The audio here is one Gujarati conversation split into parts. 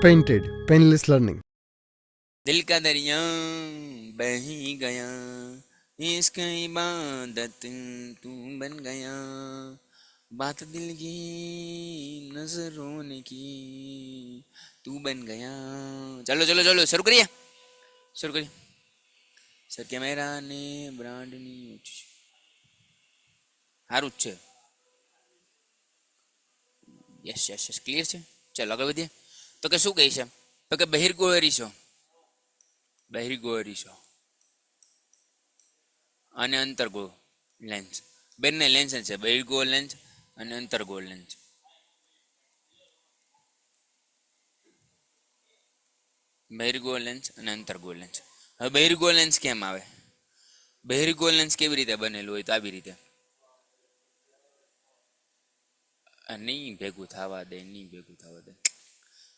Painted, painless learning. दिल का दरिया बह गया, इश्क इबादत तू बन गया, बात दिल की नजरों ने की, तू बन गया। चलो चलो चलो शुरू करिए, शुरू करिए। સર કેમેરા ને બ્રાન્ડની સારું જ છે. યસ યસ યસ ક્લિયર છે. ચાલો આગળ વધીએ. તો કે શું કહે છે? તો કે બહિર્ગોળ અરીસો, બહિર્ગોળ અરીસો અને અંતર્ગોળ લેન્સ, બંને લેન્સ છે, બહિર્ગોળ લેન્સ અને અંતર્ગોળ લેન્સ. બહિર્ગોળ લેન્સ અને અંતર્ગોળ લેન્સ. હવે બહિર્ગોળ લેન્સ કેમ આવે? બહિર્ગોળ લેન્સ કેવી રીતે બનેલું હોય? તો આવી રીતે. નહીં ભેગું થવા દે, નહીં ભેગું થવા દે.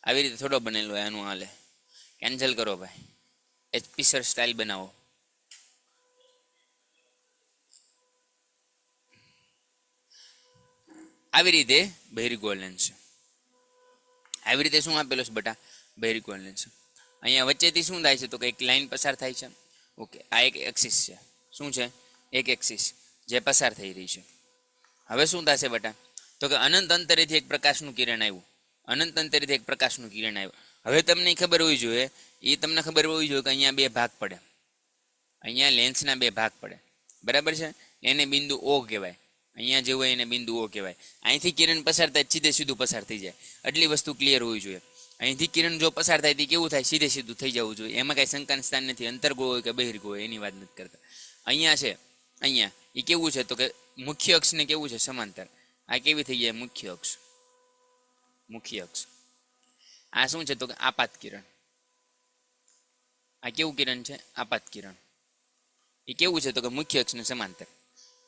આવી રીતે થોડો બનેલો હોય, આનું હાલે. કેન્સલ કરો ભાઈ, એચપી સર સ્ટાઇલ બનાવો. આવી રીતે બહિર્ગોળ લેન્સ. આવી રીતે શું આપેલું છે બટા? બહિર્ગોળ લેન્સ. અહીંયા વચ્ચેથી શું થાય છે? તો કે એક લાઈન પસાર થાય છે. ઓકે, આ એક એક્સિસ છે. શું છે? એક એક્સિસ જે પસાર થઈ રહી છે. હવે શું થશે બટા? તો કે અનંત અંતરેથી એક પ્રકાશનું કિરણ આવ્યું, અનંત અંતરેથી એક પ્રકાશનું કિરણ આવ્યું. હવે તમને ખબર હોવી જોઈએ, એ તમને ખબર હોવી જોઈએ કે અહીંયા બે ભાગ પડે, અહીંયા લેન્સના બે ભાગ પડે, બરાબર છે? એને બિંદુ ઓ કહેવાય. અહીંયા જે હોય એને બિંદુ ઓ કહેવાય. અહીંથી કિરણ પસાર થાય સીધે સીધું પસાર થઈ જાય, આટલી વસ્તુ ક્લિયર હોવી જોઈએ. અહીંથી કિરણ જો પસાર થાય તો કેવું થાય? સીધે સીધું થઈ જવું જોઈએ. એમાં કાંઈ શંકાનું સ્થાન નથી. અંતર્ગોળ હોય કે બહિર્ગોળ હોય એની વાત નથી કરતા. અહીંયા છે, અહીંયા એ કેવું છે? તો કે મુખ્ય અક્ષને કેવું છે? સમાંતર. આ કેવી થઈ જાય? મુખ્ય અક્ષ, મુખ્ય અક્ષ. આ શું છે? તો કે આપાત કિરણ. આ કેવું કિરણ છે? આપાત કિરણ. એ કેવું છે? તો કે મુખ્ય અક્ષને સમાંતર.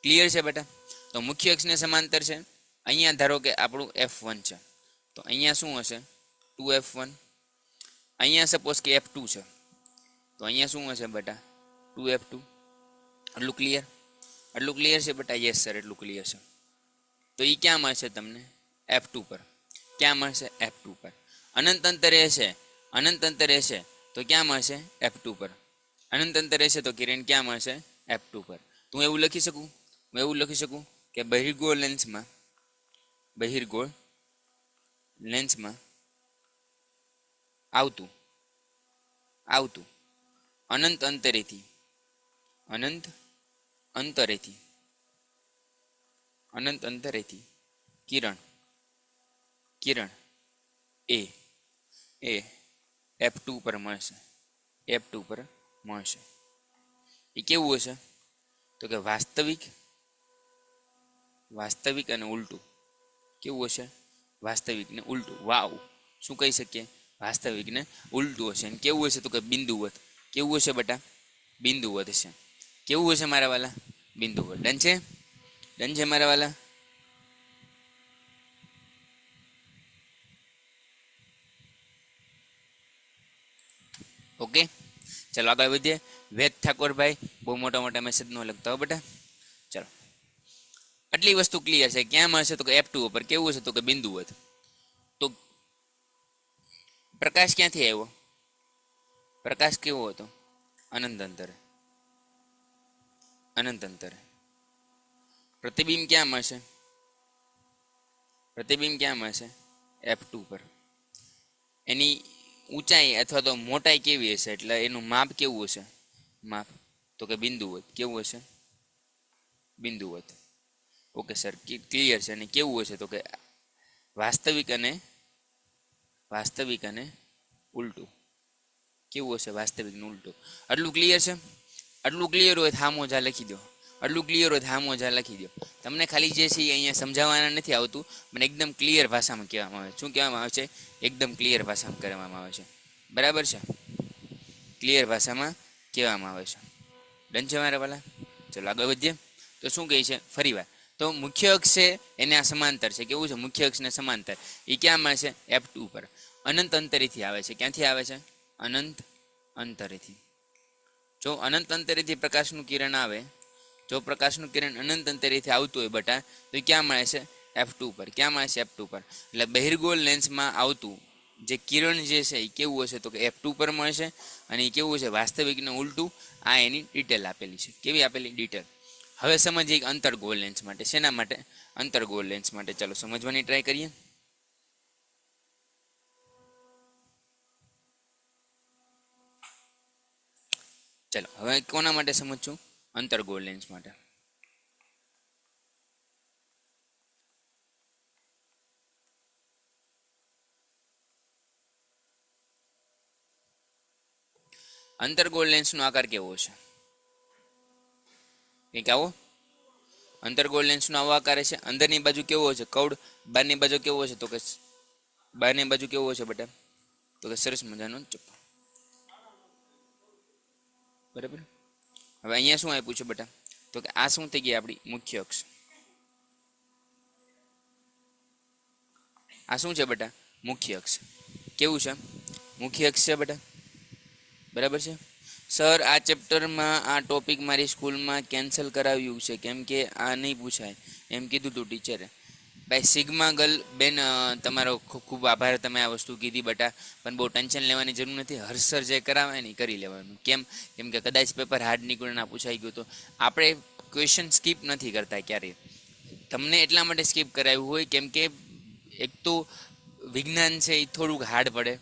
ક્લિયર છે બેટા? તો મુખ્ય અક્ષને સમાંતર છે. અહીંયા ધારો કે આપણું F1 છે, તો અહીંયા શું હશે? 2F1. અહીંયા સપોઝ કે F2 છે, તો અહીંયા શું હશે બેટા? 2F2. એટલું ક્લિયર? એટલું ક્લિયર છે બેટા? યસ સર, એટલું ક્લિયર છે. તો એ ક્યાં મળશે તમને? F2 પર. ક્યાં મળશે? F2 પર. અનંત અંતરે છે, અનંત અંતરે છે તો ક્યાં મળશે? F2 પર. અનંત અંતરે છે તો કિરણ ક્યાં મળશે? F2 પર. તો હું એવું લખી શકું, હું એવું લખી શકું કે બહિર્ગોળ લેન્સમાં, બહિર્ગોળ લેન્સમાં આવતું, આવતું અનંત અંતરેથી, અનંત અંતરેથી, અનંત અંતરેથી કિરણ, કિરણ એ F2 પર મળશે, F2 પર મળશે. એ કેવું હશે? તો કે વાસ્તવિક, વાસ્તવિક અને ઉલટું. કેવું હશે? વાસ્તવિક ને ઉલટું. વાવ, શું કહી શકીએ? વાસ્તવિક ને ઉલટું હશે. અને કેવું હશે? તો કે બિંદુવત. કેવું હશે બેટા? બિંદુવત હશે. કેવું હશે મારા વાલા? બિંદુવત. ડન છે? ડન છે મારા વાલા? ઓકે, ચાલો આગળ વધીએ. વેદ ઠાકોરભાઈ, બહુ મોટા મોટા મેસેજ ન લખતા હો બેટા. ચાલો, આટલી વસ્તુ ક્લિયર છે. ક્યાં મળશે? તો કે F2 ઉપર. કેવું હશે? તો કે બિંદુવત. તો પ્રકાશ ક્યાંથી આવ્યો? પ્રકાશ કેવો હતો? અનંત અંતરે, અનંત અંતરે. પ્રતિબિંબ ક્યાં મળશે? પ્રતિબિંબ ક્યાં મળશે? F2 પર. એની ઊંચાઈ અથવા તો મોટાઈ કેવી હશે? એટલે એનું માપ કેવું હશે? માપ તો કે બિંદુવત. કેવું હશે? બિંદુવત. ઓકે સર, ક્લિયર છે. અને કેવું હશે? તો કે વાસ્તવિક અને, વાસ્તવિક અને ઉલટું. કેવું હશે? વાસ્તવિક ને ઉલટું. આટલું ક્લિયર છે? આટલું ક્લિયર હોય હા મોજા લખી દો. આટલું ક્લિયર હોય હા મોજા લખી દો. તમને ખાલી જે છે અહીંયા સમજાવવાના નથી આવતું, પણ એકદમ ક્લિયર ભાષામાં કહેવામાં આવે. શું કહેવામાં આવે છે? એકદમ ક્લિયર ભાષામાં કરવામાં આવે છે. બરાબર છે? ક્લિયર ભાષામાં કહેવામાં આવે છે. ડન છે મારા વાલા? ચલો આગળ વધીએ. તો શું કહે છે? ફરી વાર. તો મુખ્ય અક્ષ છે એને આ સમાંતર છે. કેવું છે? મુખ્ય અક્ષને સમાંતર. એ ક્યાં મળશે? F2 પર. અનંત અંતરેથી આવે છે. ક્યાંથી આવે છે? અનંત અંતરેથી. જો અનંત અંતરેથી પ્રકાશનું કિરણ આવે, જો પ્રકાશનું કિરણ અનંત અંતરેથી આવતું હોય બટા, તો ક્યાં મળે છે? F2 પર. ક્યાં મળે છે? F2 પર. એટલે બહિર્ગોળ લેન્સમાં આવતું જે કિરણ જે છે એ કેવું હશે તો કે F2 પર મળશે, અને એ કેવું છે વાસ્તવિકને ઉલટું. આ એની ડિટેલ આપેલી છે. કેવી આપેલી? ડિટેલ. હવે સમજીએ એક અંતર્ગોળ લેન્સ માટે. શેના માટે? અંતર્ગોળ લેન્સ માટે. ચાલો સમજવાની ટ્રાય કરીએ. ચાલો હવે કોના માટે સમજશું? અંતર્ગોળ લેન્સ માટે. અંતર્ગોળ લેન્સનો આકાર કેવો છે? કંઈક આવો. અંતર્ગોળ લેન્સનો આવો આકાર છે. અંદરની બાજુ કેવો છે? કૌડ. બહારની બાજુ કેવો છે તો કે બહારની બાજુ કેવો છે બેટા? તો કે સરસ મજાનો ચપ્પો. બરાબર. હવે અહીંયા શું આપ્યું છે બેટા? તો કે આ શું થઈ ગઈ આપણી મુખ્ય અક્ષ. આ શું છે બેટા? મુખ્ય અક્ષ. કેવું છે? મુખ્ય અક્ષ છે બેટા. બરાબર છે. સર આ ચેપ્ટરમાં આ ટોપિક મારી સ્કૂલમાં કેન્સલ કરાવ્યું છે કેમ કે આ નહીં પૂછાય એમ કીધું તું ટીચરે. ભાઈ સિગ્મા ગર્લ બેન, તમારો ખૂબ ખૂબ આભાર, તમે આ વસ્તુ કીધી બેટા. પણ બહુ ટેન્શન લેવાની જરૂર નથી. હર્ષર જે કરાવે ને કરી લેવાનું. કેમ? કેમ કે કદાચ પેપર હાર્ડ નીકળ્યું ના પૂછાઈ ગયું તો આપણે ક્વેશ્ચન સ્કીપ નથી કરતા ક્યારેય. તમને એટલા માટે સ્કીપ કરાવ્યું હોય કેમ કે એક તો વિજ્ઞાન છે એ થોડુંક હાર્ડ પડે,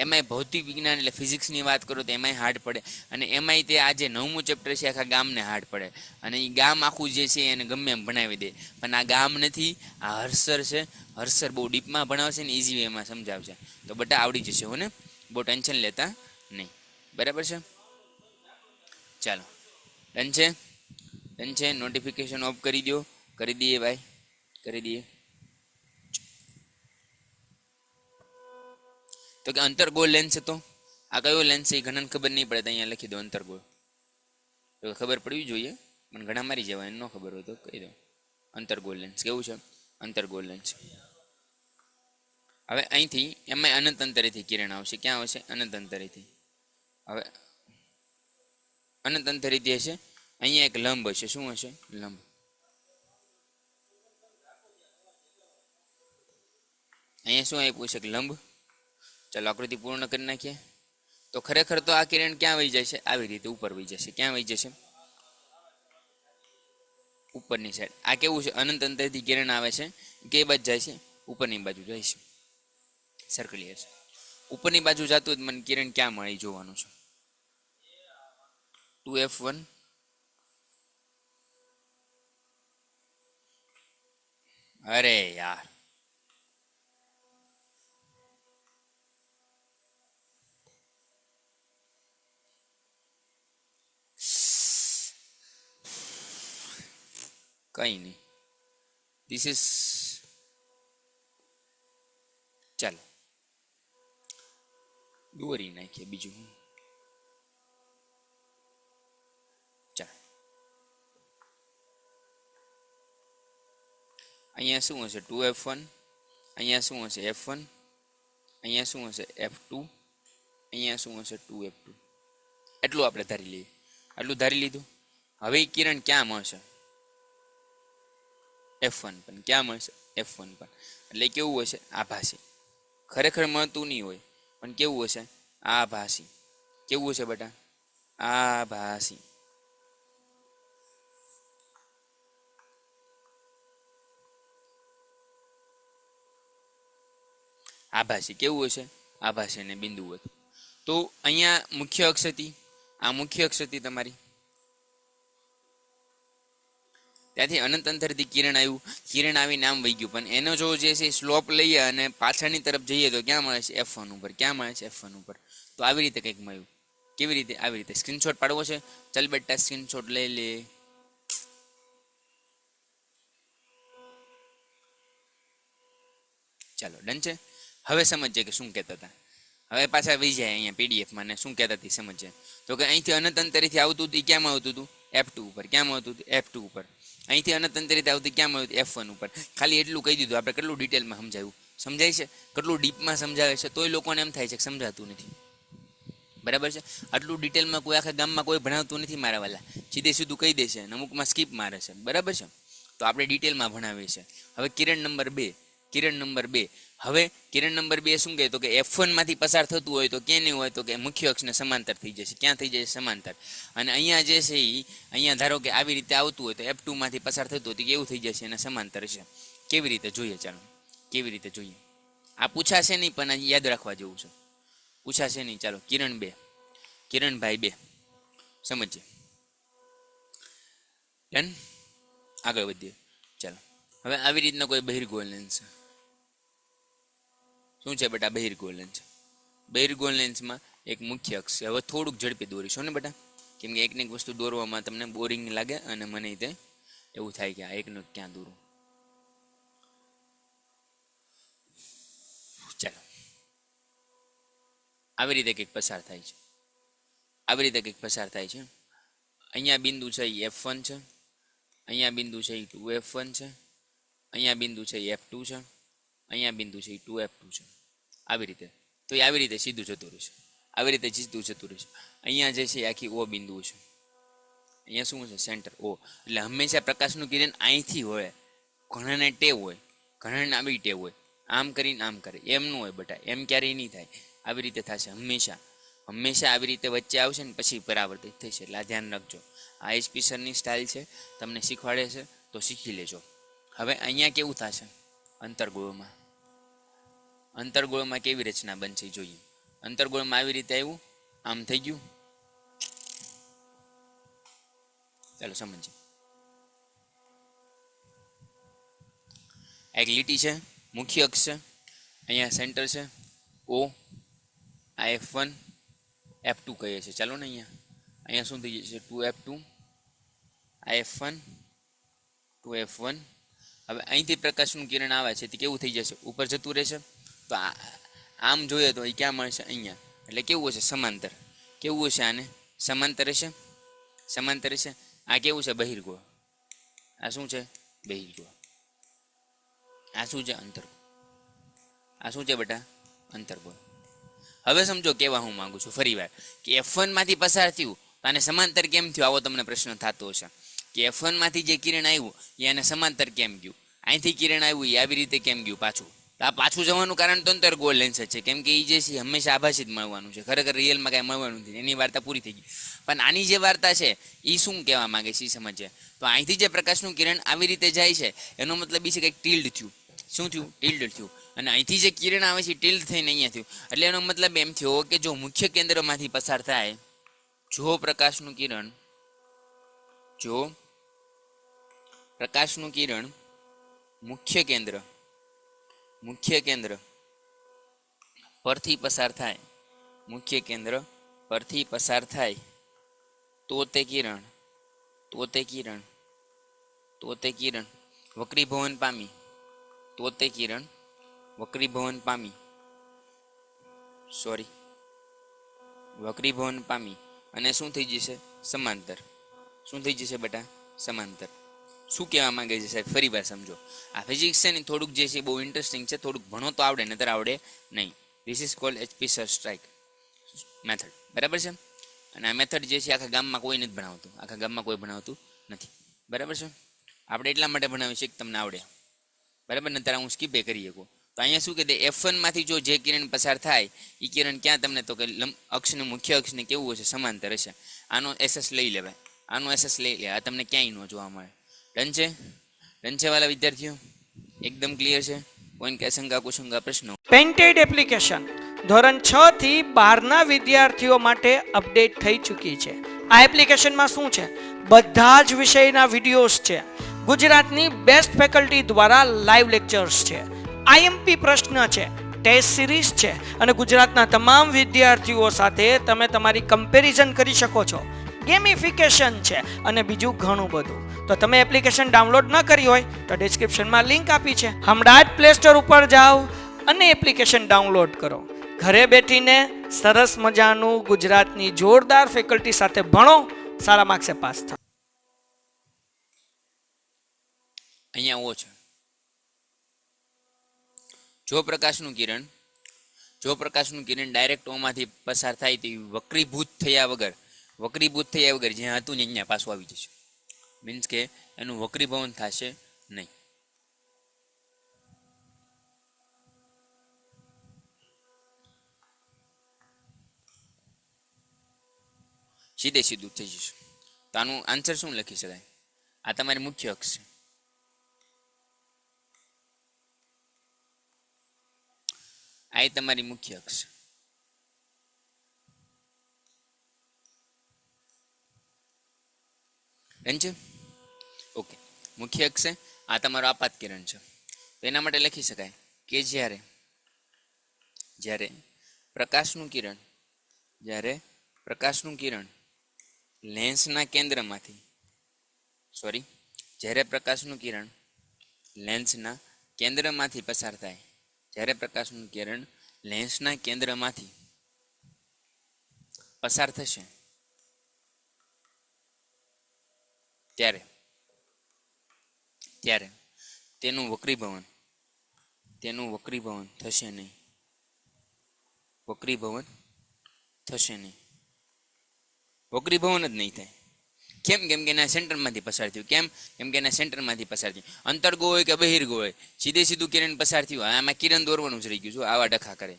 એમાંય ભૌતિક વિજ્ઞાન એટલે ફિઝિક્સની વાત કરો તો એમાંય હાર્ડ પડે, અને એમાંય તે આ જે 9મું ચેપ્ટર છે આખા ગામને હાર્ડ પડે, અને એ ગામ આખું જે છે એને ગમે એમ ભણાવી દે. પણ આ ગામ નથી, આ હર્ષર છે. હર્ષર બહુ ડીપમાં ભણાવશે ને ઇઝી વેમાં સમજાવશે તો બધા આવડી જશે હો ને. બહુ ટેન્શન લેતા નહીં. બરાબર છે. ચાલો ડન છે. ડન છે. નોટિફિકેશન ઓફ કરી દો. કરી દઈએ ભાઈ, કરી દઈએ. તો કે અંતર્ગોળ લેન્સ હતો. આ કયો લેન્સ છે એ ઘણાને ખબર નહીં પડે તો અહીંયા લખી દો અંતર્ગોળ. તો ખબર પડવી જોઈએ, પણ ઘણા મારી જવાય, ન ખબર હોય તો કહી દો. અંતર્ગોળ લેન્સ કેવું છે? અંતર્ગોળ લેન્સ. હવે અહીંથી એમાં અનંત અંતરેથી કિરણ આવશે. ક્યાં આવશે? અનંત અંતરેથી. હવે અનંત અંતરેથી હશે. અહીંયા એક લંબ હશે. શું હશે? લંબ. અહીંયા શું આપ્યું છે? લંબ. ચાલો આકૃતિ પૂર્ણ કરી નાખીએ. તો ખરેખર તો આ કિરણ ક્યાં વહી જશે? આવી રીતે ઉપર વહી જશે. ક્યાં વહી જશે? ઉપરની સાઈડ. આ કેવું છે? અનંત અંતરથી કિરણ આવે છે. કે બાજુ જાય છે? ઉપરની બાજુ જાય છે. સર્કલિયર છે. ઉપરની બાજુ જતું જ મને કિરણ ક્યાં મળે જોવાનું છે. 2F1. અરે યાર, કઈ નહીં. ધીસ ઇઝ, ચાલો દોરી નાખીએ બીજું. ચાલો અહીંયા શું હશે? 2F1. અહીંયા શું હશે? F1. અહીંયા શું હશે? F2. અહીંયા શું હશે? 2F2. એટલું આપણે ધારી લઈએ. આટલું ધારી લીધું. હવે કિરણ ક્યાં મળશે? F1 પર. ક્યાં મળશે? F1 પર. એટલે કેવું હશે? આભાસી. ખરેખર મળતું નહીં હોય, પણ કેવું હશે? આભાસી. કેવું હશે બેટા? આભાસી. આભાસી કેવું હશે? આભાસી અને બિંદુવત. તો અહીંયા મુખ્ય અક્ષ હતી. આ મુખ્ય અક્ષ હતી તમારી. ત્યાંથી અનંત અંતરથી કિરણ આવ્યું. કિરણ આવીને આમ વહી ગયું, પણ એનો જો જે છે સ્લોપ લઈએ અને પાછળની તરફ જઈએ તો ક્યાં મળે છે? F1 ઉપર. ક્યાં મળે છે? F1 ઉપર. તો આવી રીતે કંઈક મળ્યું. કેવી રીતે? આવી રીતે. સ્ક્રીનશોટ પાડવો છે? ચાલ બેટા સ્ક્રીનશોટ લઈ લે. ચાલો ડન છે. હવે સમજીએ કે શું કહેતા હતા. હવે પાછા વહી જાય અહીંયા પીડીએફમાં ને શું કહેતા હતી સમજીએ. તો કે અહીંથી અનંત અંતરેથી આવતું હતું. ક્યાંમાં આવતું હતું? F2 ઉપર. ક્યાંમાં આવતું હતું? F2 ઉપર. અહીંથી અનંત અંતરેથી આવતું ક્યાં મળ્યું? F1 ઉપર. ખાલી એટલું કહી દીધું. આપણે કેટલું ડિટેલમાં સમજાવ્યું? સમજાય છે? કેટલું ડીપમાં સમજાવે છે તોય લોકોને એમ થાય છે કે સમજાતું નથી. બરાબર છે. આટલું ડિટેલમાં કોઈ આખા ગામમાં કોઈ ભણાવતું નથી મારા વાલા. સીધે સીધું કહી દેશે અને અમુકમાં સ્કીપ મારે છે. બરાબર છે. તો આપણે ડિટેલમાં ભણાવીએ છીએ. હવે કિરણ નંબર 2. કિરણ નંબર 2. હવે કિરણ નંબર 2 શું કહે તો કે F1 માંથી પસાર થતું હોય તો કેની હોય તો કે મુખ્ય અક્ષને સમાંતર થઈ જશે. ક્યાં થઈ જશે? સમાંતર. અને અહીંયા જે છે એ અહીંયા ધારો કે આવી રીતે આવતું હોય તો F2 માંથી પસાર થતું હોય તો કેવું થઈ જશે? એને સમાંતર છે. કેવી રીતે જોઈએ? ચાલો કેવી રીતે જોઈએ. આ પૂછાશે નહીં પણ યાદ રાખવા જેવું છે. પૂછાશે નહીં. ચાલો કિરણ 2, કિરણભાઈ 2 સમજીએ. ડન. આગળ વધીએ. ચાલો હવે આવી રીતના કોઈ બહિર્ગોળ લેન્સ છે. શું છે બેટા? બહિર્ગોળ લેન્સ. બહિર્ગોળ લેન્સમાં એક મુખ્ય અક્ષ છે. હવે થોડુંક ઝડપી દોરીશું ને બેટા, કેમ કે એકને એક વસ્તુ દોરવામાં તમને બોરિંગ લાગે અને મને તે એવું થાય કે આ એકનું ક્યાં દોરું. ચાલો આવી રીતે કંઈક પસાર થાય છે. આવી રીતે કંઈક પસાર થાય છે. અહીંયા બિંદુ છે એ F1 છે, અહીંયા બિંદુ છે એ 2F1 છે, અહીંયા બિંદુ છે એ F2 છે, અહીંયા બિંદુ છે એ 2F2 છે. આવી રીતે તો એ આવી રીતે સીધું જતું રહેશે. આવી રીતે સીધું જતું રહેશે. અહીંયા જે છે એ આખી O બિંદુ છે. અહીંયા શું છે? Centre O. એટલે હંમેશા પ્રકાશનું કિરણ અહીંથી હોય. ઘણાને ટેવ હોય, ઘણાને આવી ટેવ હોય આમ કરીને આમ કરે. એમ ન હોય બેટા, એમ ક્યારેય નહીં થાય. આવી રીતે થશે હંમેશા. હંમેશા આવી રીતે વચ્ચે આવશે ને પછી પરાવર્તિત થશે. એટલે આ ધ્યાન રાખજો. આ HP સરની સ્ટાઇલ છે, તમને શીખવાડે છે તો શીખી લેજો. હવે અહીંયા કેવું થશે? અંતર્ગોળમાં. અંતર્ગોળમાં કેવી રચના બનશે જોઈએ. અંતર્ગોળમાં આવી રીતે આવ્યું, આમ થઈ ગયું. ચાલો સમજીએ. એક લીટી છે, મુખ્ય અક્ષ છે, અહીંયા સેન્ટર છે O, આ F1 F2 કહીએ છીએ. ચાલો ને અહીંયા શું થઈ જશે? 2F2, આ F1 2F1. હવે અહીંથી પ્રકાશનું કિરણ આવે છે તે કેવું થઈ જશે? ઉપર જતું રહેશે. તો આમ જોઈએ તો એ ક્યાં મળશે? અહીંયા. એટલે કેવું હશે? સમાંતર. કેવું હશે? આને સમાંતર હશે. સમાંતર હશે. આ કેવું છે? બહિર્ગોળ. આ શું છે? બહિર્ગોળ. આ શું છે? અંતર્ગોળ. આ શું છે બેટા? અંતર્ગોળ. હવે સમજો કેવા હું માંગુ છું ફરી વાર કે F1 માંથી પસાર થયું તો આને સમાંતર કેમ થયું? આવો તમને પ્રશ્ન થતો હશે કે F1 માંથી જે કિરણ આવ્યું એ આને સમાંતર કેમ ગયું? અહીંથી કિરણ આવ્યું એ આવી રીતે કેમ ગયું પાછું? તો આ પાછું જવાનું કારણ તો અંતર્ગોળ લેન્સ જ છે, કેમ કે એ જે છે હંમેશા આભાસી જ મળવાનું છે. ખરેખર રિયલમાં કાંઈ મળવાનું નથી. એની વાર્તા પૂરી થઈ ગઈ. પણ આની જે વાર્તા છે એ શું કહેવા માંગે છે એ સમજે. તો અહીંથી જે પ્રકાશનું કિરણ આવી રીતે જાય છે એનો મતલબ એ છે કંઈક ટિલ્ડ થયું. શું થયું? ટિલ્ડ થયું. અને અહીંથી જે કિરણ આવે છે ટિલ્ડ થઈને અહીંયા થયું. એટલે એનો મતલબ એમ થયો કે જો મુખ્ય કેન્દ્રમાંથી પસાર થાય, જો પ્રકાશનું કિરણ મુખ્ય કેન્દ્ર પરથી પસાર થાય, મુખ્ય કેન્દ્ર પરથી પસાર થાય તો તે કિરણ વક્રીભવન પામી અને શું થઈ જશે? સમાંતર. શું થઈ જશે બેટા? સમાંતર. શું કહેવા માંગે છે સાહેબ? ફરી વાર સમજો. આ ફિઝિક્સ છે ને થોડુંક જે છે બહુ ઇન્ટરેસ્ટિંગ છે. થોડુંક ભણો તો આવડે, નતર આવડે નહીં. This is called HP sir strike method. બરાબર છે? અને આ મેથડ જે છે આખા ગામમાં કોઈ નથી ભણાવતું. આખા ગામમાં કોઈ ભણાવતું નથી. બરાબર છે? આપણે એટલા માટે ભણાવીએ છીએ કે તમને આવડે. બરાબર ને? ત્યારે હું સ્કીપે કરી શકું. તો અહીંયા શું કહે? F1 માંથી જો જે કિરણ પસાર થાય એ કિરણ ક્યાં તમને તો કે અક્ષને મુખ્ય અક્ષને કેવું હશે? સમાંતર હશે. આનો SS લઈ લેવાય. આનો SS લઈ લે. આ તમને ક્યાંય ન જોવા મળે. ડન છે? ડન છે વાલા વિદ્યાર્થીઓ? એકદમ ક્લિયર છે? કોઈ કે શંકા કુશંકા પ્રશ્નો? પેન્ટેડ એપ્લિકેશન ધોરણ 6 થી 12 વિદ્યાર્થીઓ માટે અપડેટ થઈ ચૂકી છે. આ એપ્લિકેશનમાં શું છે? બધા જ વિષયના વિડીયોઝ છે. ગુજરાતની બેસ્ટ ફેકલ્ટી દ્વારા લાઈવ લેક્ચર્સ છે. IMP પ્રશ્ન છે, ટેસ્ટ સિરીઝ છે અને ગુજરાતના તમામ વિદ્યાર્થીઓ સાથે તમે તમારી કમ્પેરિઝન કરી શકો છો. ગેમિફિકેશન છે અને બીજું ઘણું બધું. તો તમે એપ્લિકેશન ડાઉનલોડ ન કરી હોય તો ડિસ્ક્રિપ્શનમાં લિંક આપી છે. હમણાં જ પ્લે સ્ટોર ઉપર જાઓ અને એપ્લિકેશન ડાઉનલોડ કરો. ઘરે બેઠીને સરસ મજાનું ગુજરાતની જોરદાર ફેકલ્ટી સાથે ભણો, સારા માર્ક્સે પાસ થાઓ. અહીંયા ઓ છે. જો પ્રકાશનું કિરણ ડાયરેક્ટ ઓમાંથી પસાર થાય તે વક્રીભૂત થયા વગર જ્યાં હતું ને અહીંયા પાછું આવી જશે. મીન્સ કે એનું વક્રીભવન થશે નહીં. સીધે સીધું થઈ જશે. તો આનું આન્સર શું લખી શકાય? આ તમારી મુખ્ય અક્ષ છે. આ તમારી મુખ્ય અક્ષ. ડન છે? ઓકે, મુખ્ય અક્ષ છે. આ તમારો આપાત કિરણ છે. તો એના માટે લખી શકાય કે જ્યારે પ્રકાશનું કિરણ લેન્સના કેન્દ્રમાંથી જ્યારે પ્રકાશનું કિરણ લેન્સના કેન્દ્રમાંથી પસાર થાય, જ્યારે પ્રકાશનું કિરણ લેન્સના કેન્દ્રમાંથી પસાર થશે ત્યારે તેનું વક્રીભવન થશે નહીં. વક્રીભવન જ નહીં થાય. કેમ કે એના સેન્ટરમાંથી પસાર થયું. કેમ કે એના સેન્ટરમાંથી પસાર થયું. અંતર્ગો હોય કે બહિર્ગો હોય, સીધું કિરણ પસાર થયું. આમાં કિરણ દોરવાનું જ રહી ગયું. આવા ડખા કરે.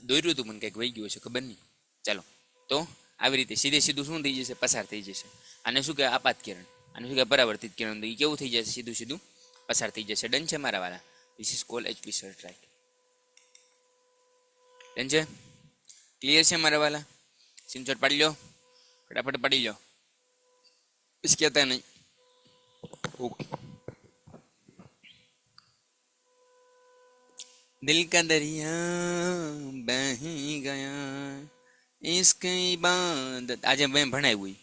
દોર્યું હતું મને કંઈક વહી ગયું છે, ખબર નહીં. ચાલો, તો આવી રીતે સીધું શું થઈ જશે? પસાર થઈ જશે. આને શું કહેવાય? આપાત કિરણ. આને શું કહેવાય? પરાવર્તિત કિરણ. તો એ કેવું થઈ જશે? સીધું પસાર થઈ જશે. ડન છે મારા વાળા? This is called HP shirt, right? Done છે? ક્લિયર છે મારા વાળા? સ્ક્રીનશોટ પાડી લો, ફટાફટ પાડી લો, कुछ कहता नहीं. ओके. दिल का दरिया बही गया इश्क इबादत. આજે મેં ભણાવ્યું.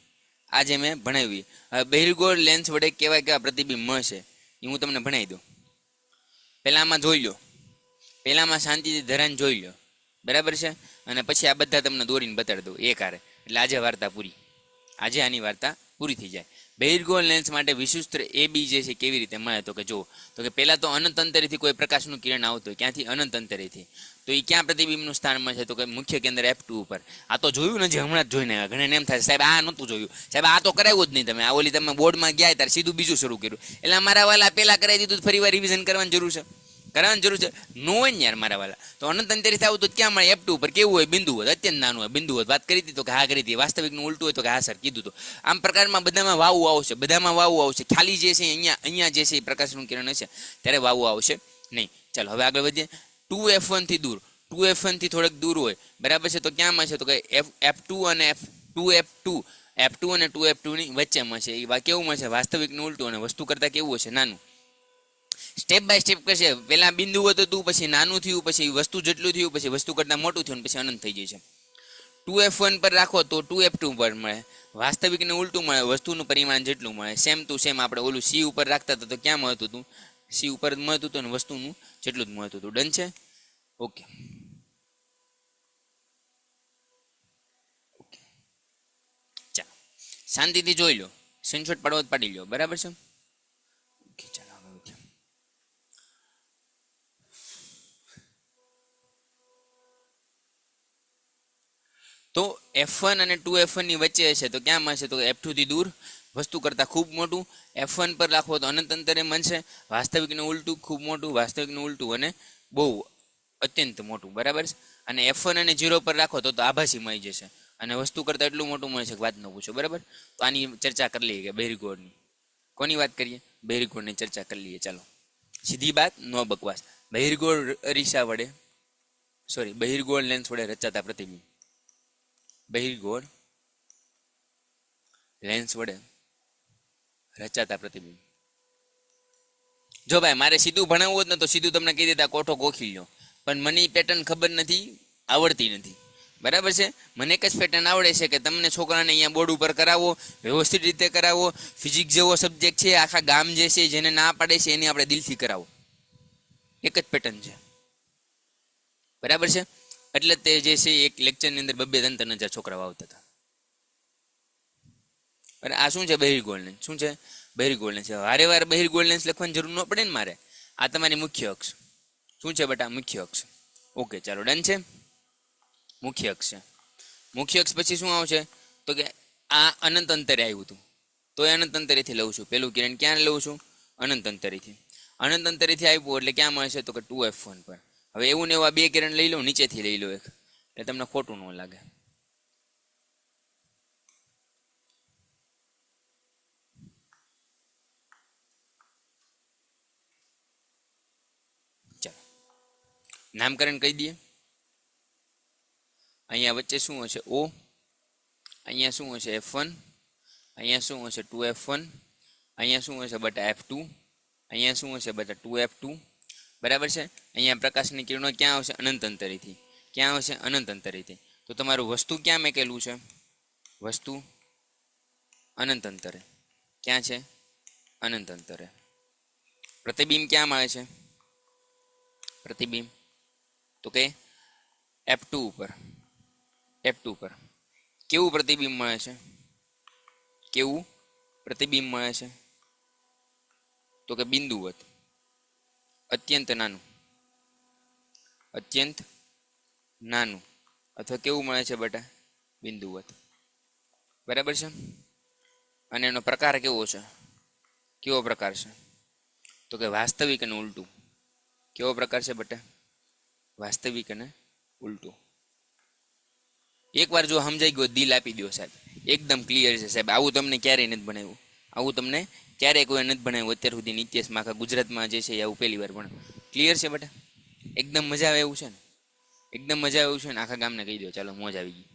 હવે બહિર્ગોળ લેન્સ વડે કેવા પ્રતિબિંબ મળશે એ હું તમને ભણાવી દઉં. પહેલામાં જોઈ લો. પહેલામાં શાંતિથી ધરાને જોઈ લો, બરાબર છે? અને પછી આ બધા તમને દોરીને બતાડી દઉં એક હારે. એટલે આજે વાર્તા પૂરી. આજે આની વાર્તા પૂરી થઈ જાય. બહિર્ગોળ લેન્સ માટે વિશિષ્ટ AB જે છે કેવી રીતે મળે? તો કે જો, તો કે પહેલા તો અનંત અંતરેથી કોઈ પ્રકાશનું કિરણ આવતું હોય. ક્યાંથી? અનંત અંતરેથી. તો એ ક્યાં પ્રતિબિંબનું સ્થાન મળે છે? તો કે મુખ્ય કેન્દ્ર F2 ઉપર. આ તો જોયું ને, જે હમણાં જ જોઈને આવ્યા. ઘણા એમ થાય સાહેબ આ નહોતું જોયું, સાહેબ આ તો કરાવ્યું જ નહીં તમે. આ ઓલી તમે બોર્ડમાં ગયા ત્યારે સીધું બીજું શરૂ કર્યું. એટલે મારા વાલા પહેલા કરાવી દીધું, ફરી વાર રિવિઝન કરવાની જરૂર છે? નો હોય ને યાર મારા વાલા. તો અનંત અંતરેથી આવું તો ક્યાં મળે? F2 ઉપર. કેવું હોય? બિંદુ હોય, અત્યંત નાનું હોય. બિંદુ હોય. વાત કરી હતી તો કે હા કરી હતી. વાસ્તવિકનું ઉલટું હોય તો કે હા સર કીધું તો. આમ પ્રકારમાં બધામાં વાવું આવશે. ખાલી જે છે અહીંયા જે છે એ પ્રકાશનું કિરણ હશે ત્યારે વાવું આવશે નહીં. ચાલો હવે આગળ વધીએ. 2F1 થી દૂર, 2F1 થી થોડેક દૂર હોય, બરાબર છે? તો ક્યાં મળશે? તો કે F2 અને F2 અને 2F2 ની વચ્ચે મળશે. એ કેવું મળશે? વાસ્તવિકનું ઉલટું અને વસ્તુ કરતા કેવું હશે? નાનું. સ્ટેપ બાય સ્ટેપ કરશે. પહેલા બિંદુ હતું, પછી નાનું થયું, પછી વસ્તુ જેટલું થયું, પછી વસ્તુ કરતાં મોટું થયું, પછી અનંત થઈ જાય છે. 2F1 પર રાખો તો 2F2 પર મળે. વાસ્તવિકને ઉલટું મળે, વસ્તુનું પરિમાણ જેટલું મળે. સેમ ટુ સેમ આપણે ઓલું C ઉપર રાખતા હતા તો ક્યાં મળતું હતું? C ઉપર મળતું હતું અને વસ્તુનું જેટલું જ મળતું હતું. ડન છે? ઓકે. ચાલો શાંતિથી જોઈ લો. સ્ક્રીનશોટ પાડવો પાડી લો, બરાબર છે? ઓકે ચાલો. તો F1 અને 2F1 ની વચ્ચે હશે તો ક્યાં મળશે? તો F2 થી દૂર, વસ્તુ કરતાં ખૂબ મોટું. F1 પર રાખવો તો અનંત અંતરે મળશે. વાસ્તવિકનું ઉલટું, ખૂબ મોટું. વાસ્તવિકનું ઉલટું અને બહુ અત્યંત મોટું, બરાબર છે? અને F1 અને 0 પર રાખો તો આભાસી મળી જશે અને વસ્તુ કરતાં એટલું મોટું મળે છે કે વાત ન પૂછો, બરાબર? તો આની ચર્ચા કરી લઈએ કે બહિર્ગોળની. કોની વાત કરીએ? બહિર્ગોળની ચર્ચા કરી લઈએ. ચાલો, સીધી વાત, નો બકવાસ. બહિર્ગોળ લેન્સ વડે રચાતા પ્રતિબિંબ. બહિર્ગોળ લેન્સ વડે રચાતા પ્રતિબિંબ. જો ભાઈ મારે સીધું ભણાવવું હોત ને તો સીધું તમને કહી દેતા કોઠો ગોખી લો, પણ મને એ પેટર્ન ખબર નથી, આવડતી નથી, બરાબર છે? મને એક જ પેટર્ન આવડે છે કે તમને છોકરાને અહીંયા બોર્ડ ઉપર કરાવો, વ્યવસ્થિત રીતે કરાવો. ફિઝિક્સ જેવો સબ્જેક્ટ છે, આખા ગામ જે છે જેને ના પાડે છે એને આપણે દિલથી કરાવો. એક જ પેટર્ન છે, બરાબર છે? એટલે તે જે છે એક લેક્ચરની અંદર 2-3 હજાર છોકરાઓ આવતા હતા. અને આ શું છે? બહિર્ગોળ લેન્સ. શું છે? બહિર્ગોળ લેન્સ. વારે વાર બહિર્ગોળ લેન્સ લખવાની જરૂર ન પડે ને મારે. આ તમારી મુખ્ય અક્ષ. શું છે બેટા? મુખ્ય અક્ષ. ઓકે ચાલો, ડન છે? મુખ્ય અક્ષ છે. મુખ્ય અક્ષ પછી શું આવશે? તો કે આ અનંત અંતરે આવ્યું હતું તો એ અનંત અંતરેથી લઉં છું. પેલું કિરણ ક્યાં લઉં છું? અનંત અંતરેથી. અનંત અંતરેથી આવ્યું એટલે ક્યાં મળશે? તો કે 2F1 પર. હવે એવું ને એવા 2 કિરણ લઈ લો, નીચેથી લઈ લો એક, એટલે તમને ખોટું ન લાગે. નામકરણ કહી દઈએ. અહીંયા વચ્ચે શું હશે? ઓ. અહીંયા શું હશે? F1. અહીંયા શું હશે? 2F1. અહીંયા શું હશે બેટા? F2. અહીંયા શું હશે બેટા? 2F2. બરાબર છે. અહીંયા પ્રકાશની કિરણો ક્યાં આવશે? અનંત અંતરેથી. ક્યાં આવશે? અનંત અંતરેથી. તો તમારું વસ્તુ ક્યાં મેકેલું છે? વસ્તુ અનંત અંતરે. ક્યાં છે? અનંત અંતરે. પ્રતિબિંબ ક્યાં મળે છે? પ્રતિબિંબ તો કે F2 ઉપર. F2 પર કેવું પ્રતિબિંબ મળે છે? કેવું પ્રતિબિંબ મળે છે? તો કે બિંદુવત, અત્યંત નાનું. અત્યંત નાનું અથવા કેવું મળે છે બેટા? બિંદુવત. બરાબર છે. અને એનો પ્રકાર કેવો છે? કેવો પ્રકાર છે? તો કે વાસ્તવિક અને ઉલટું. કેવો પ્રકાર છે બેટા? વાસ્તવિક અને ઉલટું. એકવાર જો સમજાઈ ગયો દિલ આપી દો સાહેબ, એકદમ ક્લિયર છે સાહેબ. આવું તમને ક્યારેય નથી ભણાવ્યું. આવું તમને ક્યારેય કોઈ નથી ભણાવ્યું અત્યાર સુધી ઇતિહાસમાં. આખા ગુજરાતમાં જે છે એ આવું પહેલી વાર ભણે. ક્લિયર છે બેટા? એકદમ મજા આવે એવું છે ને? એકદમ મજા આવે એવું છે ને? આખા ગામને કહી દો ચાલો મોજ આવી ગઈ.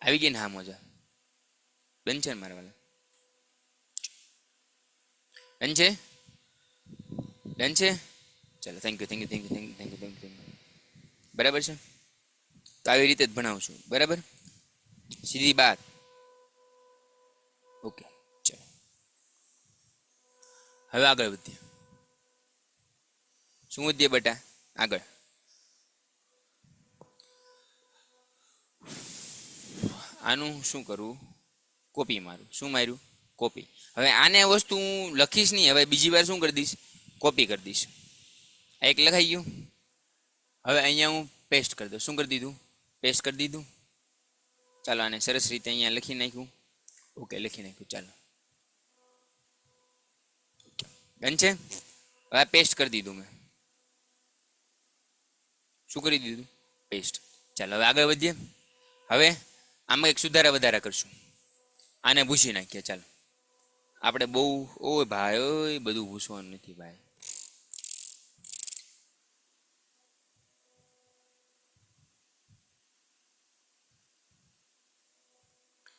આવી ગઈ ને? હા મોજા ડન છે ને મારા વાલા? ડન છે? ડન છે? ચાલો thank you thank you thank you thank you thank you thank you. બરાબર છે. તો આવી રીતે જ ભણાવું છું. બરાબર? સીધી બાત. ઓકે ચાલો હવે આગળ વધીએ. શું વધીએ બેટા? આગળ આનું શું કરવું? કોપી મારું. શું માર્યું? કોપી. હવે આને વસ્તુ હું લખીશ નહીં. હવે બીજી વાર શું કરી દઈશ? કોપી કરી દઈશ. આ એક લખાઈ ગયું. હવે અહીંયા હું પેસ્ટ કરી દઉં. શું કરી દીધું? પેસ્ટ કરી દીધું. ચાલો આને સરસ રીતે અહીંયા લખી નાખ્યું. ઓકે લખી નાખ્યું. ચાલો ડન છે. હવે પેસ્ટ કરી દીધું મેં. શું કરી દીધું? પેસ્ટ. ચાલો હવે આગળ વધીએ. હવે આમાં એક સુધારા વધારા કરશું. આને ભૂસી નાખીએ. ચાલો આપણે બહુ ઓય ભાઈ ઓય બધું ભૂસવાનું નથી ભાઈ.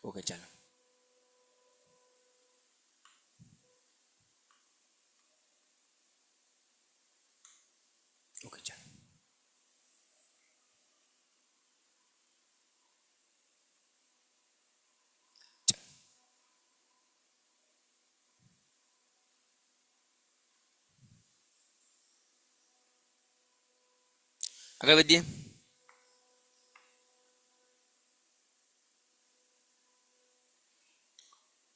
ઓકે ચાલો ઓકે ચાલો આગળ વધીએ.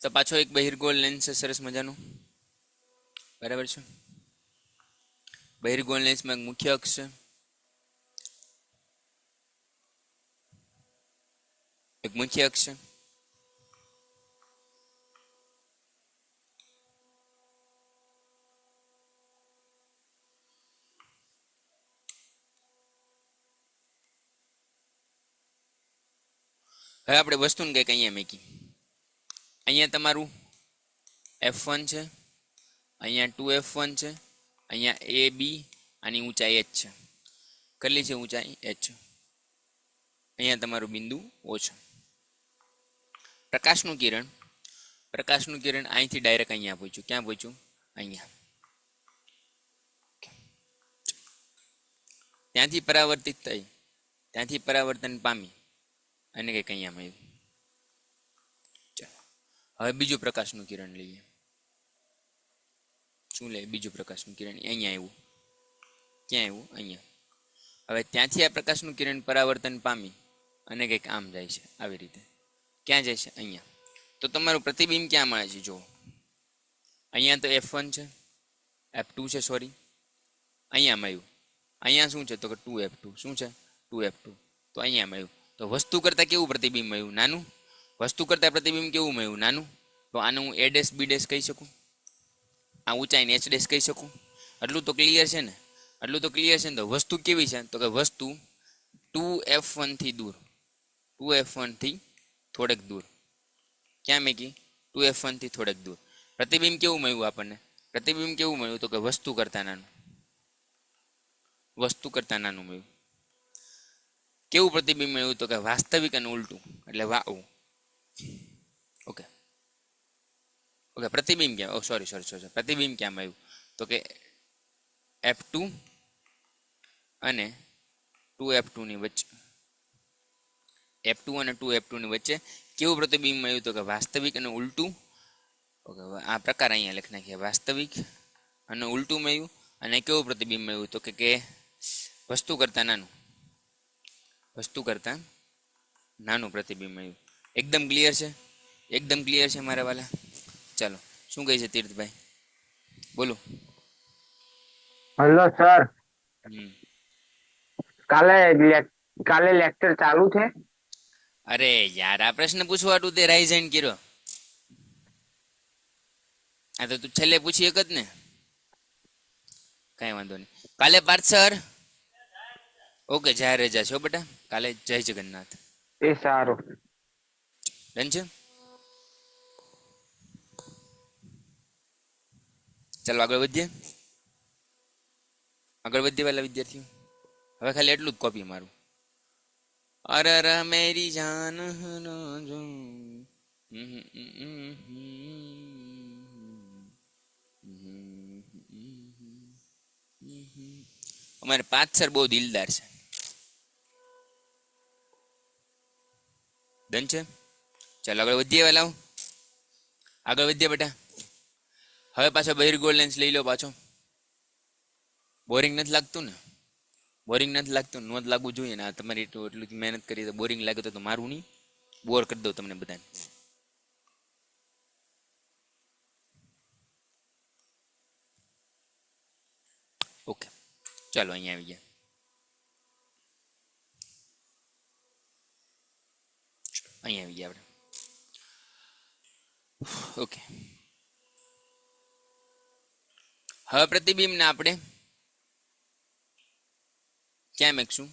તો પાછો એક બહિર્ગોળ લેન્સ છે સરસ મજાનું. બરાબર છે. બહિર્ગોળ લેન્સમાં એક મુખ્ય અક્ષ છે, એક મુખ્ય અક્ષ છે. હવે આપણે વસ્તુને કંઈક અહીંયા મૂકી. અહીંયા તમારું F1 છે, અહીંયા 2F1 છે, અહીંયા AB આની ઊંચાઈ h છે. કેટલી છે ઊંચાઈ? h. અહીંયા તમારું બિંદુ O છે. પ્રકાશનું કિરણ અહીંથી ડાયરેક્ટ અહીંયા પહોંચ્યું. ક્યાં પહોંચ્યું? અહીંયા. ત્યાંથી પરાવર્તિત થઈ, ત્યાંથી પરાવર્તન પામી અને કંઈક અહીંયા મળ્યું. ચાલો હવે બીજું પ્રકાશનું કિરણ લઈએ. શું લે? બીજું પ્રકાશનું કિરણ અહીંયા આવ્યું. ક્યાં આવ્યું? અહીંયા. હવે ત્યાંથી આ પ્રકાશનું કિરણ પરાવર્તન પામી અને કંઈક આમ જાય છે. આવી રીતે ક્યાં જાય છે? અહીંયા. તો તમારું પ્રતિબિંબ ક્યાં મળે છે? જુઓ અહીંયા તો F1 છે, F2 છે સોરી. અહીંયા મળ્યું. અહીંયા શું છે? તો કે 2F2. શું છે? 2F2. તો અહીંયા મળ્યું. તો વસ્તુ કરતાં કેવું પ્રતિબિંબ મળ્યું? નાનું. વસ્તુ કરતાં પ્રતિબિંબ કેવું મળ્યું? નાનું. તો આને હું A ડેશ B ડેશ કહી શકું. આ ઊંચાઈને H ડેશ કહી શકું. આટલું તો ક્લિયર છે ને? આટલું તો ક્લિયર છે ને? તો વસ્તુ કેવી છે? તો કે વસ્તુ 2F1 થી દૂર, 2F1 થી થોડેક દૂર. ક્યાં મેકી? 2F1 થી થોડેક દૂર. પ્રતિબિંબ કેવું મળ્યું આપણને? પ્રતિબિંબ કેવું મળ્યું? તો કે વસ્તુ કરતાં નાનું. વસ્તુ કરતાં નાનું મળ્યું. કેવું પ્રતિબિંબ મળ્યું? તો કે વાસ્તવિક અને ઉલટું, એટલે વાવ. ઓકે ઓકે, પ્રતિબિંબ ક્યાં? સોરી, પ્રતિબિંબ ક્યાં મળ્યું? તો કે F2 અને 2F2 ની વચ્ચે. F2 અને 2F2 ની વચ્ચે કેવું પ્રતિબિંબ મળ્યું? તો કે વાસ્તવિક અને ઉલટું. ઓકે, આ પ્રકાર અહીંયા લખી નાખીએ, વાસ્તવિક અને ઉલટું મળ્યું. અને કેવું પ્રતિબિંબ મળ્યું? તો કે વસ્તુ કરતાં નાનું, વસ્તુ કરતાં નાનું પ્રતિબિંબ મળ્યું. એકદમ ક્લિયર છે? એકદમ ક્લિયર છે મારા વાલા? ચાલો, શું કહે છે તીર્થભાઈ? બોલો. હેલો સર, હમ. કાલે કાલે લેક્ચર ચાલુ છે? અરે યાર, આ પ્રશ્ન પૂછવાતું તે રાઇઝાઇન કર્યો. આ તો તું છેલ્લે પૂછી એક જ ને. કઈ વાંધો નહીં. કાલે પાર્થ સર. ઓકે, જાહેર રજા છો બેટા કાલે. જય જગન્નાથ. એ સારું. ડન છે? ચાલો આગળ વધીએ. આગળ વધીએ વાલા વિદ્યાર્થીઓ. હવે ખાલી એટલું જ કોપી મારું. અરર મેરી જાન જો. અમારે પાંચ સર બહુ દિલદાર છે. ડન છે? ચાલો આગળ વધીએ વેલા. આગળ વધીએ બેટા. હવે પાછો બહિર્ગોળ લેન્સ લઈ લો પાછો. બોરિંગ નથી લાગતું ને? બોરિંગ નથી લાગતું? નો જ લાગવું જોઈએ ને. આ તમારી એટલું મહેનત કરી તો બોરિંગ લાગે તો મારું નહીં, બોર કરી દઉં તમને બધાને. ઓકે, ચાલો અહીંયા આવી ગયા. અહીંયા આવી ગયા આપણે. ઓકે, હવે પ્રતિબિંબને આપણે ક્યાં મેકશું?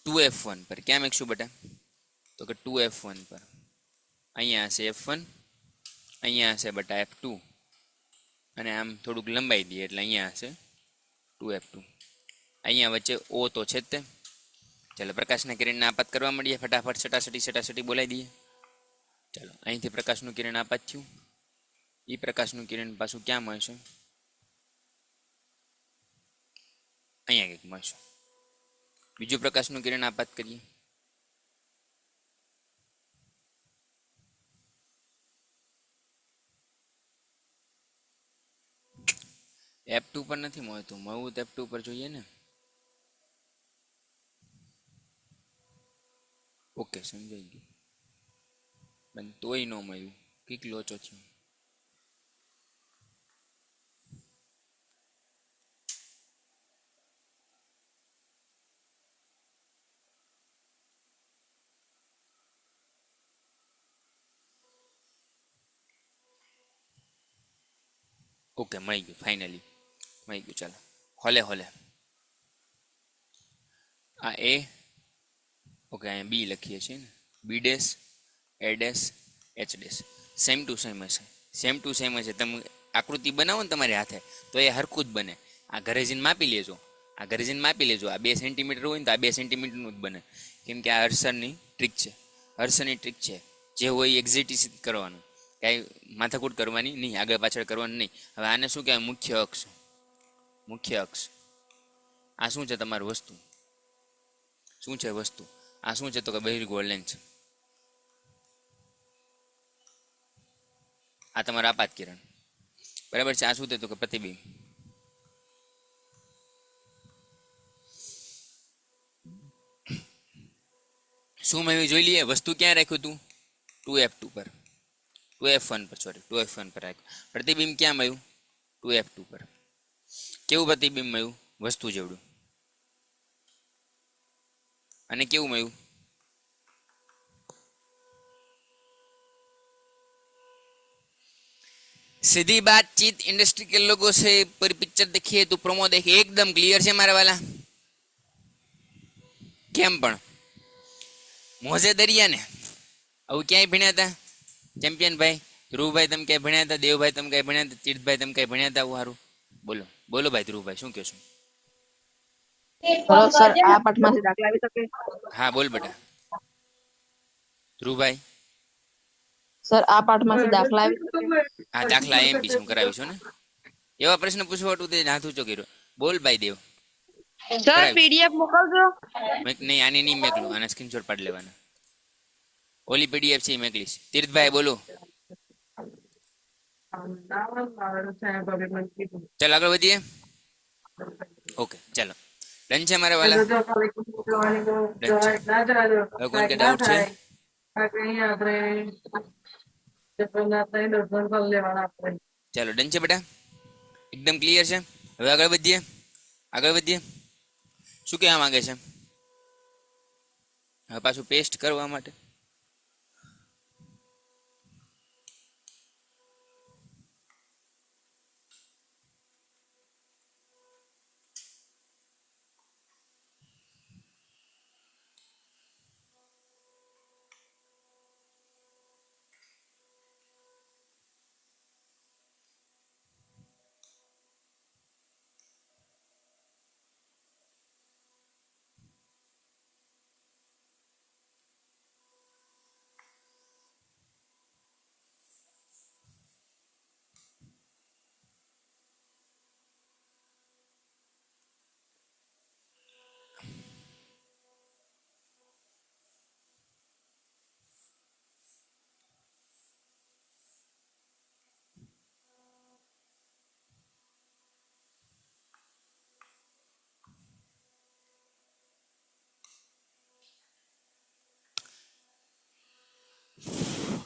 2F1 પર. ક્યાં મેકશું બેટા? તો કે 2F1 પર. અહીંયા હશે F1, અહીંયા હશે બેટા F2, અને આમ થોડુંક લંબાઈ દઈએ એટલે અહીંયા હશે 2F2. અહીંયા વચ્ચે O તો છે જ તે. ચાલો પ્રકાશના કિરણને આપાત કરવા માંડીએ. ફટાફટ સટાસટી બોલાવી દઈએ. ચાલો, અહીંથી પ્રકાશનું કિરણ આપાત થયું. એ પ્રકાશનું કિરણ પાછું ક્યાં મળશે? અહીંયા કંઈક મળશે. બીજું પ્રકાશનું કિરણ આપાત કરીએ. F2 પર નથી મળતું. મળવું તો F2 પર જોઈએ ને. ઓકે, સમજાઈ ગયું. પણ તોય ન મળ્યું. કંઈક લોચો થયો. ઓકે, મળી ગયું. ફાઇનલી મળી ગયું. ચાલો હોલે હોલે. આ A. ઓકે, અહીંયા B લખીએ છીએ ને. B dash, A dash, H dash. Same to same હશે. સેમ ટુ સેમ હશે. તમે આકૃતિ બનાવો ને તમારી હાથે તો એ હરખું જ બને. આ ઘરે જઈને માપી લેજો. આ 2 સેન્ટીમીટર હોય ને તો આ 2 સેન્ટીમીટરનું જ બને. કેમ કે આ હર્ષરની ટ્રીક છે. હર્ષની ટ્રીક છે. જે હોય એક્ઝેક્ટ કરવાનું. કાંઈ માથાકૂટ કરવાની નહીં, આગળ પાછળ કરવાનું નહીં. હવે આને શું કહેવાય? મુખ્ય અક્ષ. મુખ્ય અક્ષ. આ શું છે? તમારું વસ્તુ. શું છે વસ્તુ? આ શું છે? તો કે બહિર્ગોળ લેન્સ. આ તમારા આપાત કિરણ. બરાબર છે? આ શું છે? તો કે પ્રતિબિંબ. શું મેં જોઈ લઈએ. વસ્તુ ક્યાં રાખ્યું તું? 2F2 પર. 2F1 પર, સોરી 2F1 પર રાખ્યું. પ્રતિબિંબ ક્યાં મળ્યું? 2F2 પર. કેવું પ્રતિબિંબ મળ્યું? વસ્તુ જેવડું. અને કેવું મળ્યું? सीधी बातचीत इंडस्ट्री के लोगों से पर पिक्चर देखिए तो प्रोमो देखिए. एकदम क्लियर છે મારા વાલા. કેમ પણ મોજે દરિયા ને આવું ક્યાંય ભણ્યા હતા ચેમ્પિયન ભાઈ? ધ્રુવભાઈ તમે કઈ ભણ્યા હતા? દેવભાઈ તમે કઈ ભણ્યા હતા? તીર્થભાઈ તમે કઈ ભણ્યા હતા? આવું સારું બોલો બોલો ભાઈ. ધ્રુવભાઈ શું કહો છો? હેલો સર, આ પાઠમાંથી દાખલા આવી શકે? હા બોલ બેટા. ધ્રુવભાઈ સર, આ પાઠમાંથી દાખલા આવી શકે? આ દાખલા એમપી શું કરાવીશું ને? એવા પ્રશ્ન પૂછવા હતું તે નાથ ઊંચો કર્યો. બોલ ભાઈ દેવ. સર, પીડીએફ મોકલજો. નહીં આની નહીં મેકલું, આના સ્ક્રીનશોટ પાડી લેવાના. ઓલી પીડીએફ છે એ મેકલીશ. તીર્થભાઈ બોલો. ચાલો આગળ વધીએ. ઓકે ચાલો ડન છે મારા વાલા. ડન છે. હવે કોઈને કઈ ડાઉટ છે? ચાલો ડન છે બેટા, એકદમ ક્લિયર છે. હવે આગળ વધીએ. આગળ વધીએ. શું કહેવા માંગે છે? હવે પાછું પેસ્ટ કરવા માટે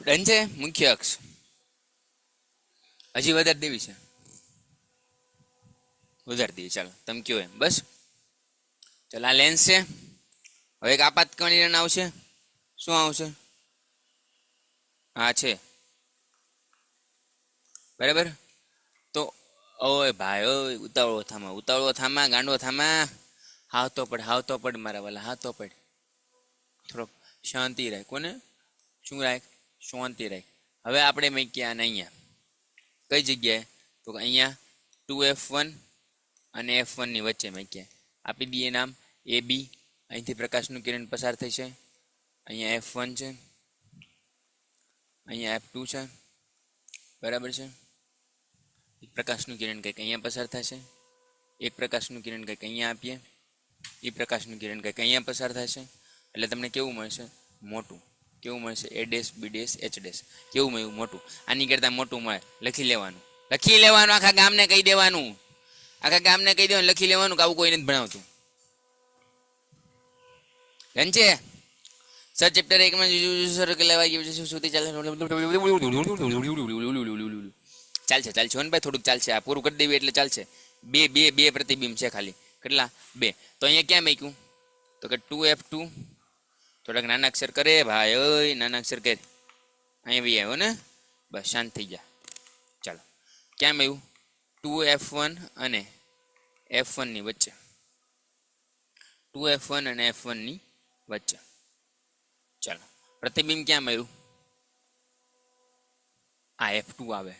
ડન છે. મુખ્ય અક્ષ હજી વધારે દેવી છે? વધારે દેવી. ચાલો તમે કયો એમ. બસ ચાલો આ લેન્સ છે. હવે એક આપાતકાળ કિરણ આવશે. શું આવશે? હા છે બરાબર. તો ઓય ભાઈ ઓય, ઉતાવળો થામા, ઉતાવળો થામા, ગાંડો થામા. હાવતો પડ મારા વાલા, હાવતો પડ. થોડોક શાંતિ રાખ. કોને શું રાખ? શાંતિ રાખ. હવે આપણે મૂક્યા આને અહીંયા કઈ જગ્યાએ? તો અહીંયા 2F1 અને F1 ની વચ્ચે મૂક્યા. આપી દઈએ નામ AB. અહીંથી પ્રકાશનું કિરણ પસાર થશે. અહીંયા F1 છે, અહીંયા F2 છે, બરાબર છે. એક પ્રકાશનું કિરણ કંઈક અહીંયા પસાર થશે, એક પ્રકાશનું કિરણ કંઈક અહીંયા આપીએ, એ પ્રકાશનું કિરણ કંઈક અહીંયા પસાર થશે. એટલે તમને કેવું મળશે? મોટું. કેવું મળશે? A dash B dash H dash. કેવું મળ્યું? મોટું. આની કરતાં મોટું મળે. લખી લેવાનું, લખી લેવાનું. આખા ગામને કહી દેવાનું, આખા ગામને કહી દેવાનું, લખી લેવાનું કે આવું કોઈ નથી ભણાવતું. ધન છે. સર ચેપ્ટર 1 માં સર લેવા ગયું સુધી ચાલે ચાલશે ચાલશે ભાઈ, થોડુંક ચાલશે. આ પૂરું કરી દેવી એટલે ચાલશે. બે પ્રતિબિંબ છે ખાલી. કેટલા? 2. તો અહીંયા ક્યાં મૂક્યું? તો કે 2F2. થોડાક નાના અક્ષર કરે ભાઈ, ઓય નાના અક્ષર કરે. અહીંયા બી આવ્યો ને, બસ શાંત થઈ ગયા. ચાલો ક્યાં મળ્યું? 2F1 અને F1 ની વચ્ચે. 2F1 અને F1 ની વચ્ચે. ચાલો પ્રતિબિંબ ક્યાં મળ્યું? આ F2 આવે.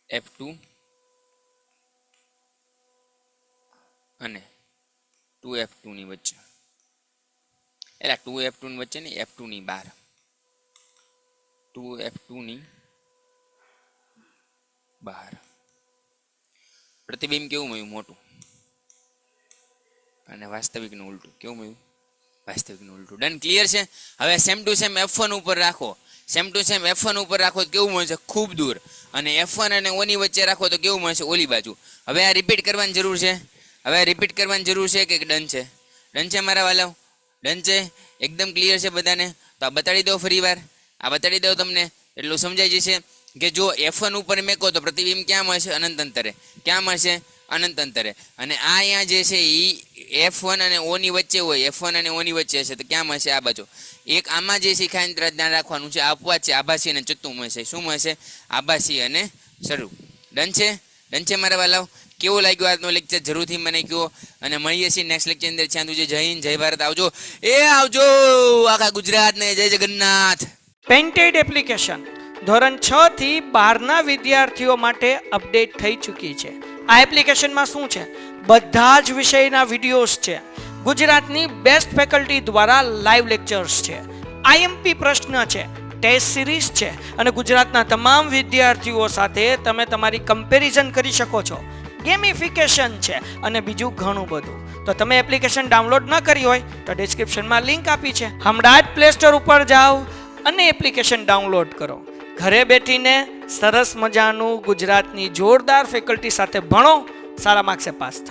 F2 અને 2F2 ની વચ્ચે. એટલે 2F2 ની વચ્ચે ને, F2 ની બહાર. 2F2 ની બહાર પ્રતિબિંબ કેવું મળ્યું? મોટું. અને વાસ્તવિકનું ઉલટું. કેવું મળ્યું? વાસ્તવિકનું ઉલટું. ડન. ક્લિયર છે. હવે સેમ ટુ સેમ F1 ઉપર રાખો. સેમ ટુ સેમ F1 ઉપર રાખો તો કેવું મળશે? ખૂબ દૂર. અને F1 અને O ની વચ્ચે રાખો તો કેવું મળશે? ઓલી બાજુ. હવે આ રિપીટ કરવાની જરૂર છે. હવે રિપીટ કરવાની જરૂર છે કે ડન છે? ડન છે મારા વાલાઓ? ડન છે? એકદમ ક્લિયર છે બધાને? તો આ બતાડી દો ફરી વાર. આ બતાડી દો તમને એટલું સમજાઈ જશે કે જો F1 ઉપર મેકો તો પ્રતિબિંબ ક્યાં મળશે? અનંત અંતરે. ક્યાં મળશે? અનંત અંતરે. અને આ અહીંયા જે છે એ F1 અને O ની વચ્ચે હોય, F1 અને O ની વચ્ચે હશે તો ક્યાં મળશે? આ બાજુ. એક આમાં જે શીખાય ધ્યાન રાખવાનું છે, આપવા છે આભાસી અને ચત્તુ મળશે. શું મળશે? આભાસી અને સ્વરૂપ. ડન છે? ડન છે મારા વાલાઓ? કેવો લાગ્યો આજનો લેક્ચર જરૂરથી મને કહો. અને મળીએ છીએ નેક્સ્ટ લેક્ચર અંદર. ત્યાં તુજે જય હિન્દ, જય ભારત. આવજો. એ આવજો આખા ગુજરાતને. જય જગન્નાથ. પેન્ટેડ એપ્લિકેશન ધોરણ 6 થી 12ના વિદ્યાર્થીઓ માટે અપડેટ થઈ ચૂકી છે. આ એપ્લિકેશનમાં શું છે? બધા જ વિષયના વિડીયોઝ છે. ગુજરાતની બેસ્ટ ફેકલ્ટી દ્વારા લાઈવ લેક્ચર્સ છે. આઈએમપી પ્રશ્ન છે, ટેસ્ટ સિરીઝ છે અને ગુજરાતના તમામ વિદ્યાર્થીઓ સાથે તમે તમારી કમ્પેરિઝન કરી શકો છો. ગેમિફિકેશન છે અને બીજું ઘણું બધું. તો તમે એપ્લિકેશન ડાઉનલોડ ન કરી હોય તો ડિસ્ક્રિપ્શનમાં લિંક આપી છે. હમણાં જ પ્લે સ્ટોર ઉપર જાઓ અને એપ્લિકેશન ડાઉનલોડ કરો. ઘરે બેઠીને સરસ મજાનું ગુજરાતની જોરદાર ફેકલ્ટી સાથે ભણો, સારા માર્ક્સે પાસ થાઓ.